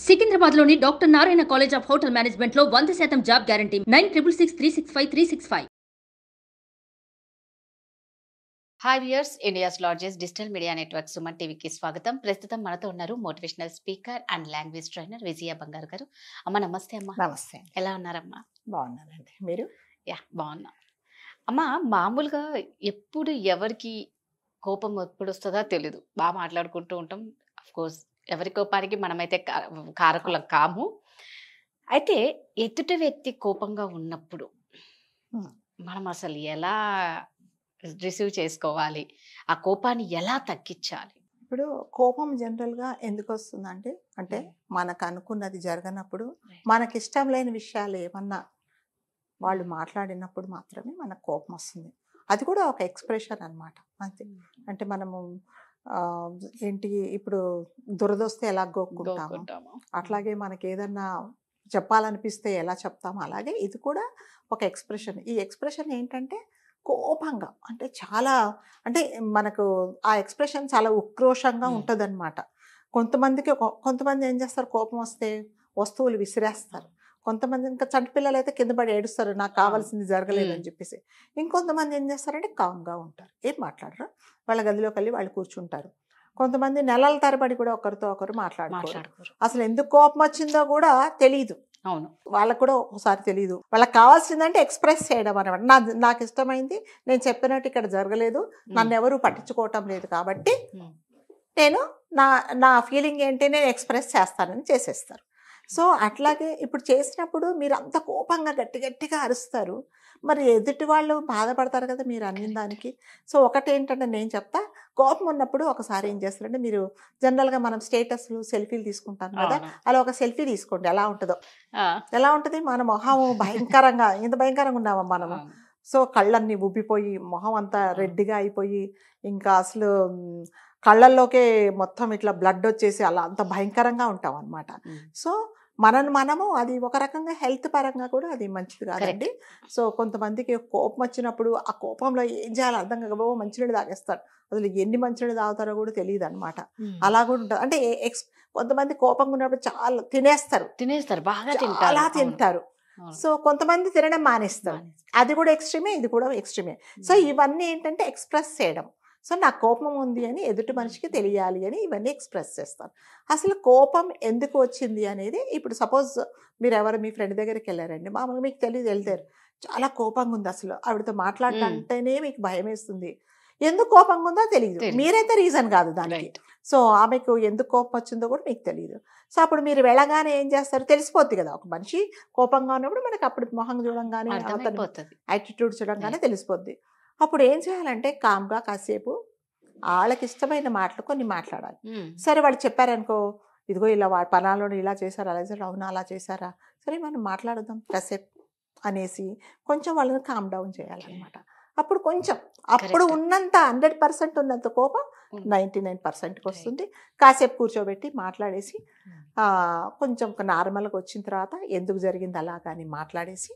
సికింద్రాబాద్లోని doctor Narayana college of hotel మేనేజ్మెంట్లో 100% job guarantee 966365 hi viewers, India's largest digital media network Suman టీవీకి స్వాగతం. ప్రస్తుతం మనతో ఉన్నారు motivational speaker and language trainer Vijaya Bangaru garu. అమ్మ నమస్తే. అమ్మ నమస్తే అండి. ఎలా ఉన్నారమ్మా? బాగున్నానండి. మీరు? యా బాగున్నా. అమ్మ మామూలుగా ఎప్పుడు ఎవరికి కోపం ఎప్పుడు వస్తుందో తెలీదు. బాగా మాట్లాడుకుంటూ ఉంటాం. అఫ్ కోర్స్ ఎవరి కోపానికి మనమైతే కారకులం కాము. అయితే ఎదుటి వ్యక్తి కోపంగా ఉన్నప్పుడు మనం అసలు ఎలా రిసీవ్ చేసుకోవాలి, ఆ కోపాన్ని ఎలా తగ్గించాలి? ఇప్పుడు కోపం జనరల్గా ఎందుకు వస్తుందంటే అంటే మనకు అనుకున్నది జరగనప్పుడు, మనకి ఇష్టం లేని విషయాలు ఏమన్నా వాళ్ళు మాట్లాడినప్పుడు మాత్రమే మనకు కోపం వస్తుంది. అది కూడా ఒక ఎక్స్ప్రెషన్ అన్నమాట. అంతే. అంటే మనము ఏంటి ఇప్పుడు దురదొస్తే ఎలా గోక్కుంటాము, అట్లాగే మనకి ఏదన్నా చెప్పాలనిపిస్తే ఎలా చెప్తాము, అలాగే ఇది కూడా ఒక ఎక్స్ప్రెషన్. ఈ ఎక్స్ప్రెషన్ ఏంటంటే కోపంగా, అంటే చాలా, అంటే మనకు ఆ ఎక్స్ప్రెషన్ చాలా ఉక్రోషంగా ఉంటుందన్నమాట. కొంతమంది ఏం చేస్తారు, కోపం వస్తే వస్తువులు విసిరేస్తారు. కొంతమంది ఇంకా చంటి పిల్లలు అయితే కింద పడి ఏడుస్తారు, నాకు కావాల్సింది జరగలేదని చెప్పేసి. ఇంకొంతమంది ఏం చేస్తారంటే కామ్గా ఉంటారు, ఏం మాట్లాడరు, వాళ్ళ గదిలోకి వెళ్ళి వాళ్ళు కూర్చుంటారు. కొంతమంది నెలల తరబడి కూడా ఒకరితో ఒకరు మాట్లాడుకోరు. అసలు ఎందుకు కోపం వచ్చిందో కూడా తెలియదు. అవును, వాళ్ళకు కూడా ఒకసారి తెలియదు. వాళ్ళకి కావాల్సిందంటే ఎక్స్ప్రెస్ చేయడం అనమాట. నాకు ఇష్టమైంది నేను చెప్పినట్టు ఇక్కడ జరగలేదు, నన్ను ఎవరు పట్టించుకోవటం లేదు, కాబట్టి నేను నా ఫీలింగ్ ఏంటి నేను ఎక్స్ప్రెస్ చేస్తానని చేసేస్తారు. సో అట్లాగే ఇప్పుడు చేసినప్పుడు మీరు అంత కోపంగా గట్టిగా అరుస్తారు, మరి ఎదుటి వాళ్ళు బాధపడతారు కదా మీరు అన్ని దానికి. సో ఒకటి ఏంటంటే నేను చెప్తా, కోపం ఉన్నప్పుడు ఒకసారి ఏం చేస్తారంటే, మీరు జనరల్గా మనం స్టేటస్లు సెల్ఫీలు తీసుకుంటాం కదా, అలా ఒక సెల్ఫీ తీసుకోండి. ఎలా ఉంటుందో, ఎలా ఉంటుంది మన మొహం భయంకరంగా, ఇంత భయంకరంగా ఉన్నామా మనము. సో కళ్ళన్నీ ఉబ్బిపోయి మొహం అంతా రెడ్డిగా అయిపోయి, ఇంకా అసలు కళ్ళల్లోకే మొత్తం ఇట్లా బ్లడ్ వచ్చేసి అలా అంత భయంకరంగా ఉంటాం అనమాట. సో మనము అది ఒక రకంగా హెల్త్ పరంగా కూడా అది మంచిది కాదండి. సో కొంతమందికి కోపం వచ్చినప్పుడు ఆ కోపంలో ఏం చేయాలో అర్థం కాకపోతే మంచినీళ్ళు తాగేస్తారు. అసలు ఎన్ని మంచినీళ్ళు తాగుతారో కూడా తెలియదు అనమాట. అలా కూడా ఉంటుంది. అంటే కొంతమంది కోపంగా ఉన్నప్పుడు చాలా తినేస్తారు, బాగా చాలా తింటారు. సో కొంతమంది తినడం మానేస్తారు, అది కూడా ఎక్స్ట్రీమే, ఇది కూడా ఎక్స్ట్రీమే. సో ఇవన్నీ ఏంటంటే ఎక్స్ప్రెస్ చేయడం. సో నాకు కోపం ఉంది అని ఎదుటి మనిషికి తెలియాలి అని ఇవన్నీ ఎక్స్ప్రెస్ చేస్తాను. అసలు కోపం ఎందుకు వచ్చింది అనేది, ఇప్పుడు సపోజ్ మీరు మీ ఫ్రెండ్ దగ్గరికి వెళ్ళారండి, మామూలుగా మీకు తెలియదు, వెళ్తారు, చాలా కోపంగా ఉంది, అసలు ఆవిడతో మాట్లాడటంటేనే మీకు భయం వేస్తుంది. ఎందుకు కోపంగా ఉందో తెలియదు, మీరైతే రీజన్ కాదు దానికి. సో ఆమెకు ఎందుకు కోపం వచ్చిందో కూడా మీకు తెలియదు. సో అప్పుడు మీరు వెళ్ళగానే ఏం చేస్తారు, తెలిసిపోద్ది కదా, ఒక మనిషి కోపంగా ఉన్నప్పుడు మనకి అప్పుడు మొహం చూడంగానే, యాటిట్యూడ్ చూడంగానే తెలిసిపోద్ది. అప్పుడు ఏం చేయాలంటే కామ్గా కాసేపు వాళ్ళకి ఇష్టమైన మాటలు కొన్ని మాట్లాడాలి. సరే వాళ్ళు చెప్పారనుకో, ఇదిగో ఇలా పనాల్లో ఇలా చేశారు, అలా చేశారు, అవునా అలా చేశారా, సరే మనం మాట్లాడదాం కాసేపు అనేసి కొంచెం వాళ్ళని కామ్ డౌన్ చేయాలన్నమాట. అప్పుడు కొంచెం అప్పుడు ఉన్నంత 100% ఉన్నంత కోపం 99%కి వస్తుంది. కాసేపు కూర్చోబెట్టి మాట్లాడేసి కొంచెం నార్మల్గా వచ్చిన తర్వాత ఎందుకు జరిగింది అలా కానీ మాట్లాడేసి,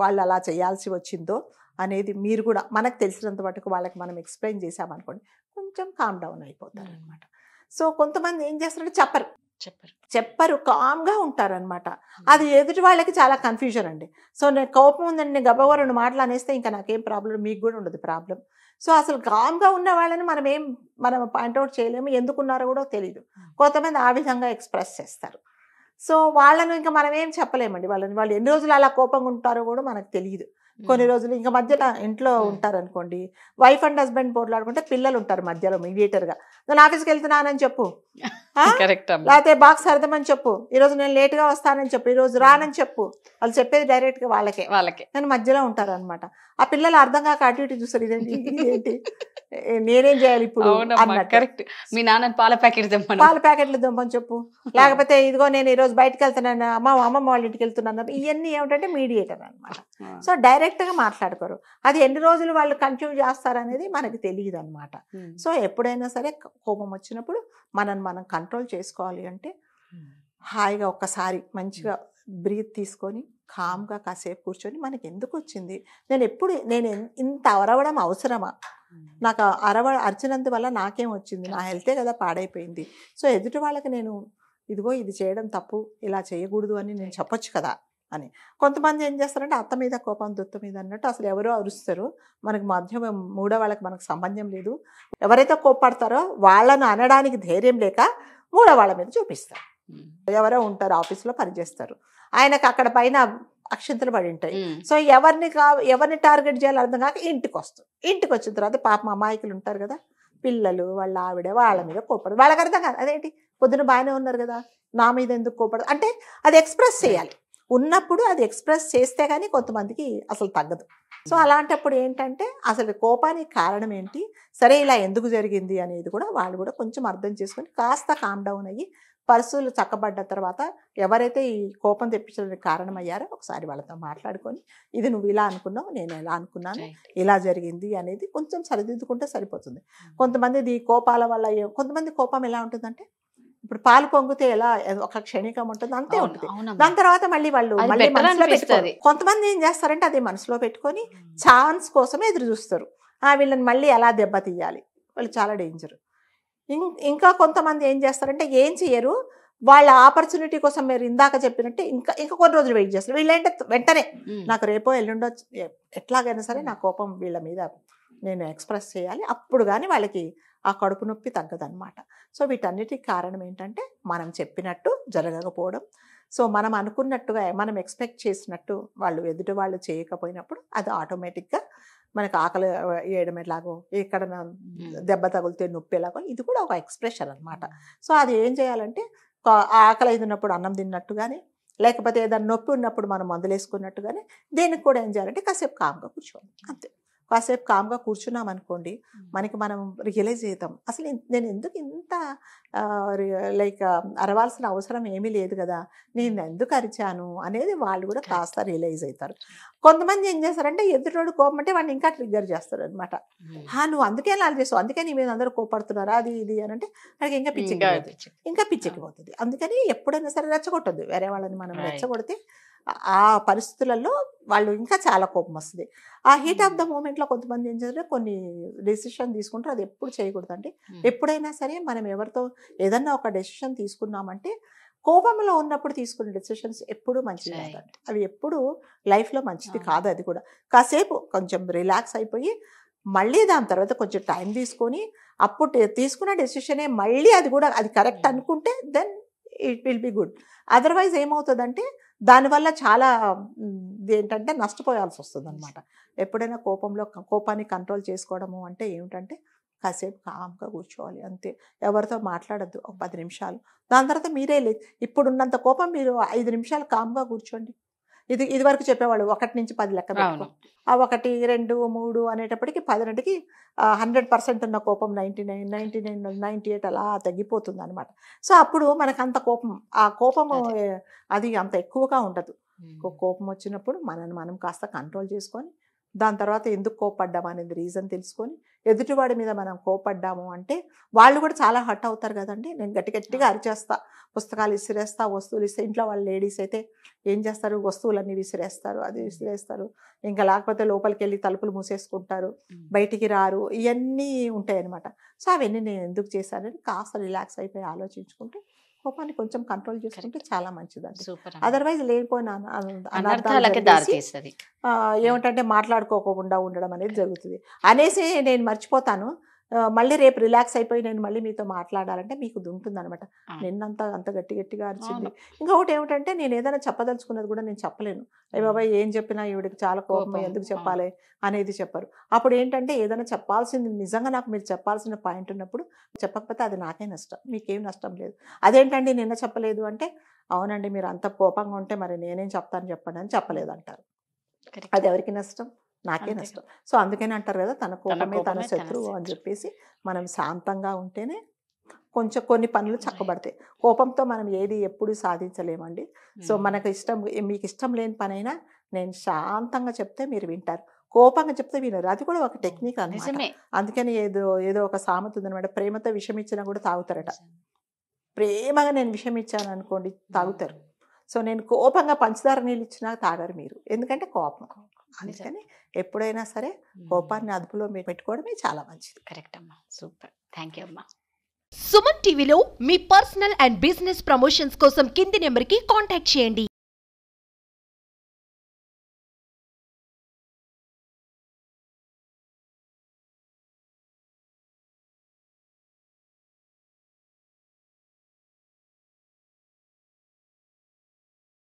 వాళ్ళు అలా చేయాల్సి వచ్చిందో అనేది మీరు కూడా మనకు తెలిసినంత మటుకు వాళ్ళకి మనం ఎక్స్ప్లెయిన్ చేసామనుకోండి, కొంచెం కామ్ డౌన్ అయిపోతారు అనమాట. సో కొంతమంది ఏం చేస్తారంటే చెప్పరు కామ్గా ఉంటారనమాట. అది ఎదుటి వాళ్ళకి చాలా కన్ఫ్యూజన్ అండి. సో నేను కోపం ఉందండి, నేను గబగబా 2 మాటలు అనేస్తే ఇంకా నాకేం ప్రాబ్లం, మీకు కూడా ఉండదు ప్రాబ్లం. సో అసలు కామ్గా ఉన్న వాళ్ళని మనం పాయింట్అవుట్ చేయలేము, ఎందుకున్నారో కూడా తెలియదు. కొంతమంది ఆ విధంగా ఎక్స్ప్రెస్ చేస్తారు. సో వాళ్ళను ఇంకా మనం ఏం చెప్పలేమండి. వాళ్ళు ఎన్ని రోజులు అలా కోపంగా ఉంటారో కూడా మనకు తెలియదు. కొన్ని రోజులు ఇంకా మధ్యలో ఇంట్లో ఉంటారనుకోండి, వైఫ్ అండ్ హస్బెండ్ పోట్లాడుకుంటే పిల్లలు ఉంటారు మధ్యలో మీడియేటర్గా, నేను ఆఫీస్కి వెళ్తున్నానని చెప్పు, లేకపోతే బాక్స్ అర్థమని చెప్పు, ఈరోజు నేను లేట్గా వస్తానని చెప్పు, ఈరోజు రానని చెప్పు, వాళ్ళు చెప్పేది డైరెక్ట్గా వాళ్ళకే నేను మధ్యలో ఉంటారనమాట. ఆ పిల్లలు అర్థం కాక అటు ఇటు చూస్తారు, ఇదేంటి నేనేం చేయాలి ఇప్పుడు అన్నట్టు. మీ నాన్న పాల ప్యాకెట్లు దొమ్మని చెప్పు, లేకపోతే ఇదిగో నేను ఈరోజు బయటకు వెళ్తున్నాను, అమ్మమ్మ వాళ్ళ ఇంటికి వెళ్తున్నాను, ఇవన్నీ ఏమిటంటే మీడియేటర్ అనమాట. సో డైరెక్ట్గా మాట్లాడుకోరు. అది ఎన్ని రోజులు వాళ్ళు కంటిన్యూ చేస్తారనేది మనకి తెలియదు అనమాట. సో ఎప్పుడైనా సరే కోపం వచ్చినప్పుడు మనం కంట్రోల్ చేసుకోవాలి అంటే, హాయిగా ఒక్కసారి మంచిగా బ్రీత్ తీసుకొని కామ్గా కాసేపు కూర్చొని, మనకి ఎందుకు వచ్చింది, నేను ఇంత అరవడం అవసరమా, నాకు అరిచినందువల్ల నాకేం వచ్చింది, నా హెల్తే కదా పాడైపోయింది, సో ఎదుటి వాళ్ళకి నేను ఇదిగో ఇది చేయడం తప్పు, ఇలా చేయకూడదు అని నేను చెప్పొచ్చు కదా అని. కొంతమంది ఏం చేస్తారంటే అత్త మీద కోపం దుత్త మీద అన్నట్టు అసలు ఎవరో అరుస్తారు, మనకు మధ్య మూడో వాళ్ళకి మనకు సంబంధం లేదు, ఎవరైతే కోప్పడతారో వాళ్ళను అనడానికి ధైర్యం లేక మూడో వాళ్ళ మీద చూపిస్తారు. ఎవరో ఉంటారు ఆఫీస్లో పనిచేస్తారు, ఆయనకు అక్కడ పైన అక్షంతలు పడి ఉంటాయి. సో ఎవరిని టార్గెట్ చేయాలో అర్థం కాక ఇంటికి వస్తారు. ఇంటికి వచ్చిన తర్వాత పాపం అమాయకులు ఉంటారు కదా, పిల్లలు వాళ్ళ ఆవిడ వాళ్ళ మీద కోపడదు. వాళ్ళకి అర్థం కాదు, అదేంటి పొద్దున బాగానే ఉన్నారు కదా, నా మీద ఎందుకు కోపడదు అంటే అది ఎక్స్ప్రెస్ చేయాలి. ఉన్నప్పుడు అది ఎక్స్ప్రెస్ చేస్తే కానీ కొంతమందికి అసలు తగ్గదు. సో అలాంటప్పుడు ఏంటంటే అసలు కోపానికి కారణం ఏంటి, సరే ఇలా ఎందుకు జరిగింది అనేది కూడా వాళ్ళు కూడా కొంచెం అర్థం చేసుకొని కాస్త కామ్ డౌన్ అయ్యి పరిస్థితులు చక్కబడ్డ తర్వాత ఎవరైతే ఈ కోపం తెప్పించడానికి కారణమయ్యారో ఒకసారి వాళ్ళతో మాట్లాడుకొని ఇది నువ్వు ఇలా అనుకున్నావు, నేను ఎలా అనుకున్నాను, ఇలా జరిగింది అనేది కొంచెం సరిదిద్దుకుంటే సరిపోతుంది. కొంతమంది కోపాల వల్ల కొంతమంది కోపం ఎలా ఉంటుందంటే ఇప్పుడు పాలు పొంగితే ఎలా ఒక క్షణికం ఉంటుంది అంతే ఉంటుంది, దాని తర్వాత మళ్ళీ మనసులో పెట్టుకోరు. కొంతమంది ఏం చేస్తారంటే అది మనసులో పెట్టుకొని ఛాన్స్ కోసం ఎదురు చూస్తారు, వీళ్ళని మళ్ళీ ఎలా దెబ్బతీయాలి, వాళ్ళు చాలా డేంజర్. ఇంకా కొంతమంది ఏం చేస్తారంటే ఏం చేయరు, వాళ్ళ ఆపర్చునిటీ కోసం మీరు ఇందాక చెప్పినట్టు ఇంకా కొన్ని రోజులు వెయిట్ చేస్తారు. వీళ్ళంటే వెంటనే నాకు రేపో ఎల్లుండో ఎట్లాగైనా సరే నా కోపం వీళ్ళ మీద నేను ఎక్స్ప్రెస్ చేయాలి, అప్పుడు కానీ వాళ్ళకి ఆ కడుపు నొప్పి తగ్గదనమాట. సో వీటన్నిటికి కారణం ఏంటంటే మనం చెప్పినట్టు జరగకపోవడం. సో మనం అనుకున్నట్టుగా మనం ఎక్స్పెక్ట్ చేసినట్టు ఎదుటి వాళ్ళు చేయకపోయినప్పుడు అది ఆటోమేటిక్గా మనకు ఆకలి వేయడం ఎలాగో, ఎక్కడ దెబ్బ తగిలితే నొప్పి ఎలాగో, ఇది కూడా ఒక ఎక్స్ప్రెషన్ అనమాట. సో అది ఏం చేయాలంటే ఆకలి అయినప్పుడు అన్నం తిన్నట్టు కానీ, లేకపోతే ఏదైనా నొప్పి ఉన్నప్పుడు మనం మందులు వేసుకున్నట్టు కానీ, దీనికి కూడా ఏం చేయాలంటే కాసేపు కామ్గా కూర్చోవాలి అంతే. కాసేపు కామ్గా కూర్చున్నాం అనుకోండి, మనకి మనం రియలైజ్ అవుతాం అసలు నేను ఎందుకు ఇంత అరవాల్సిన అవసరం ఏమీ లేదు కదా, నేను ఎందుకు అరిచాను అనేది వాళ్ళు కూడా కాస్త రియలైజ్ అవుతారు. కొంతమంది ఏం చేస్తారంటే ఎదుటోడు కోపం అంటే వాడిని ఇంకా ట్రిగ్గర్ చేస్తారు అనమాట. నువ్వు అందుకే అలా చేస్తావు, అందుకే నీ మీద అందరూ కోపడుతున్నారా అది ఇది అని అంటే వాడికి ఇంకా పిచ్చెక్కిపోతుంది. అందుకని ఎప్పుడైనా సరే రెచ్చగొట్టద్దు వేరే వాళ్ళని. మనం రెచ్చగొడితే ఆ పరిస్థితులలో వాళ్ళు ఇంకా చాలా కోపం వస్తుంది. ఆ హీట్ ఆఫ్ ద మూమెంట్లో కొంతమంది ఏం చేస్తారంటే కొన్ని డెసిషన్ తీసుకుంటారు, అది ఎప్పుడు చేయకూడదండి. ఎప్పుడైనా సరే మనం ఎవరితో ఏదన్నా ఒక డెసిషన్ తీసుకున్నామంటే కోపంలో ఉన్నప్పుడు తీసుకునే డెసిషన్స్ ఎప్పుడు మంచిది కాదండి, అవి ఎప్పుడు లైఫ్లో మంచిది కాదు. అది కూడా కాసేపు కొంచెం రిలాక్స్ అయిపోయి మళ్ళీ దాని తర్వాత కొంచెం టైం తీసుకొని అప్పుడు తీసుకున్న డెసిషనే మళ్ళీ అది కరెక్ట్ అనుకుంటే then it will be good. Otherwise ఏమవుతుందంటే దానివల్ల చాలా ఏంటంటే నష్టపోయాల్సి వస్తుంది అనమాట. ఎప్పుడైనా కోపాన్ని కంట్రోల్ చేసుకోవడము అంటే ఏమిటంటే కాసేపు కామ్గా కూర్చోవాలి అంతే, ఎవరితో మాట్లాడద్దు ఒక 10 నిమిషాలు. దాని తర్వాత మీరే ఇప్పుడున్నంత కోపం మీరు 5 నిమిషాలు కామ్గా కూర్చోండి. ఇది వరకు చెప్పేవాళ్ళు 1 నుంచి 10 లెక్క పెట్టుకో, ఆ 1, 2, 3 అనేటప్పటికి 10కి 100% ఉన్న కోపం 99, 99, 98 అలా తగ్గిపోతుంది అనమాట. సో అప్పుడు మనకు అంత ఆ కోపము అది అంత ఎక్కువగా ఉండదు. కోపం వచ్చినప్పుడు మనం కాస్త కంట్రోల్ చేసుకొని దాని తర్వాత ఎందుకు కోపడ్డాము అనేది రీజన్ తెలుసుకొని ఎదుటివాడి మీద మనం కోపడ్డాము అంటే వాళ్ళు కూడా చాలా హర్ట్ అవుతారు కదండి. నేను గట్టిగా అరిచేస్తా, పుస్తకాలు విసిరేస్తా, వస్తువులు ఇస్తే ఇంట్లో వాళ్ళ లేడీస్ అయితే ఏం చేస్తారు, వస్తువులన్నీ విసిరేస్తారు, అది విసిరేస్తారు, ఇంకా లేకపోతే లోపలికి వెళ్ళి తలుపులు మూసేసుకుంటారు, బయటికి రారు, ఇవన్నీ ఉంటాయి అనమాట. సో అవన్నీ నేను ఎందుకు చేశానని కాస్త రిలాక్స్ అయిపోయి ఆలోచించుకుంటే కోపాన్ని కొంచెం కంట్రోల్ చేసుకుంటే చాలా మంచిదండి. అదర్వైజ్ లేకపోయినా ఏమిటంటే మాట్లాడుకోకుండా ఉండడం అనేది జరుగుతుంది. అనేసి నేను మర్చిపోతాను, మళ్ళీ రేపు రిలాక్స్ అయిపోయి నేను మళ్ళీ మీతో మాట్లాడాలంటే మీకు ఉంటుంది అనమాట. నిన్నంతా అంత గట్టిగా అరిచింది. ఇంకొకటి ఏమిటంటే నేను ఏదైనా చెప్పదలుచుకున్నది కూడా నేను చెప్పలేను. అయ్య బాబాయ్ ఏం చెప్పినా ఈవిడికి చాలా కోపం, ఎందుకు చెప్పాలి అనేది చెప్పరు. అప్పుడు ఏంటంటే ఏదైనా చెప్పాల్సింది నిజంగా నాకు మీరు చెప్పాల్సిన పాయింట్ ఉన్నప్పుడు చెప్పకపోతే అది నాకే నష్టం, మీకేం నష్టం లేదు. అదేంటండి నిన్న చెప్పలేదు అంటే అవునండి మీరు అంత కోపంగా ఉంటే మరి నేనేం చెప్తాను చెప్పండి అని చెప్పలేదు అంటారు. అది ఎవరికి నష్టం, నాకే నష్టం. సో అందుకని అంటారు కదా తన కోపమే తన శత్రువు అని చెప్పేసి మనం శాంతంగా ఉంటేనే కొంచెం కొన్ని పనులు చక్కబడతాయి. కోపంతో మనం ఏది ఎప్పుడు సాధించలేమండి. సో మీకు ఇష్టం లేని పనైనా నేను శాంతంగా చెప్తే మీరు వింటారు, కోపంగా చెప్తే వినరు. అది కూడా ఒక టెక్నిక్ అన్నమాట. అందుకని ఏదో ఒక సామెత ఉందన్నమాట, ప్రేమతో విషం ఇచ్చినా కూడా తాగుతారట. ప్రేమగా నేను విషం ఇచ్చాను అనుకోండి తాగుతారు. సో నేను కోపంగా పంచదార నీళ్ళు ఇచ్చినా తాగరు మీరు, ఎందుకంటే కోపం. అందుకని ఎప్పుడైనా సరే కోపాన్ని అదుపులో పెట్టుకోవడమే చాలా మంచిది. కరెక్ట్ అమ్మా, సూపర్, థ్యాంక్ యూ అమ్మా. సుమన్ టీవీలో మీ పర్సనల్ అండ్ బిజినెస్ ప్రమోషన్స్ కోసం కింది నెంబర్కి కాంటాక్ట్ చేయండి.